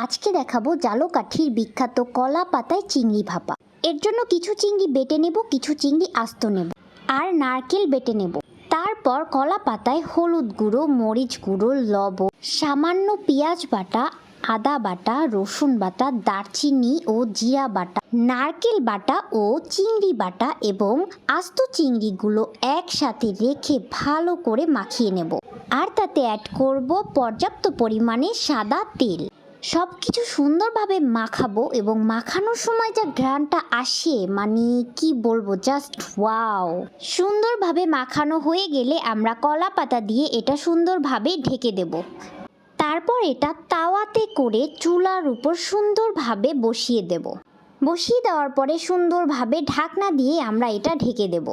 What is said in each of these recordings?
আজকে দেখাবো জালকাঠির বিখ্যাত কলা পাতায় চিংড়ি ভাপা। এর জন্য কিছু চিংড়ি বেটে নেব, কিছু চিংড়ি আস্ত নেব আর নারকেল বেটে নেব। তারপর কলা পাতায় হলুদ গুঁড়ো, মরিচ গুঁড়ো, লবণ, সামান্য পেঁয়াজ বাটা, আদা বাটা, রসুন বাটা, দারচিনি ও জিরা বাটা, নারকেল বাটা ও চিংড়ি বাটা এবং আস্ত চিংড়িগুলো একসাথে রেখে ভালো করে মাখিয়ে নেব। আর তাতে অ্যাড করব পর্যাপ্ত পরিমাণে সাদা তেল। সব কিছু সুন্দরভাবে মাখাবো এবং মাখানোর সময় যা ঘ্রাণটা আসে মানে কি বলবো, জাস্ট ওয়াও। সুন্দরভাবে মাখানো হয়ে গেলে আমরা কলা পাতা দিয়ে এটা সুন্দরভাবে ঢেকে দেব। তারপর এটা তাওয়াতে করে চুলার উপর সুন্দরভাবে বসিয়ে দেব। বসিয়ে দেওয়ার পরে সুন্দরভাবে ঢাকনা দিয়ে আমরা এটা ঢেকে দেব।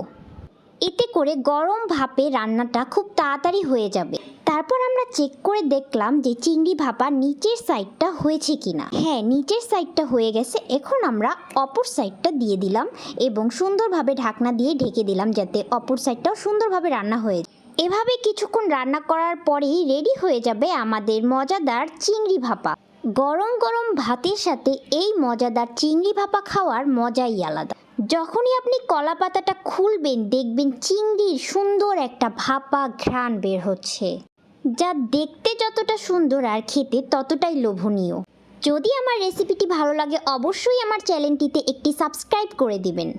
এতে করে গরম ভাপে রান্নাটা খুব তাড়াতাড়ি হয়ে যাবে। তারপর আমরা চেক করে দেখলাম যে চিংড়ি ভাপা নিচের সাইডটা হয়েছে কিনা। হ্যাঁ, নিচের সাইডটা হয়ে গেছে। এখন আমরা অপর সাইডটা দিয়ে দিলাম এবং সুন্দরভাবে ঢাকনা দিয়ে ঢেকে দিলাম যাতে অপর সাইডটাও সুন্দরভাবে রান্না হয়ে যায়। এভাবে কিছুক্ষণ রান্না করার পরেই রেডি হয়ে যাবে আমাদের মজাদার চিংড়ি ভাপা। গরম গরম ভাতের সাথে এই মজাদার চিংড়ি ভাপা খাওয়ার মজাই আলাদা। যখনই আপনি কলা পাতাটা খুলবেন দেখবেন চিংড়ির সুন্দর একটা ভাপা ঘ্রাণ বের হচ্ছে, যা দেখতে যতটা সুন্দর আর খেতে ততটাই লোভনীয়। যদি আমার রেসিপিটি ভালো লাগে অবশ্যই আমার চ্যানেলটিতে একটি সাবস্ক্রাইব করে দিবেন।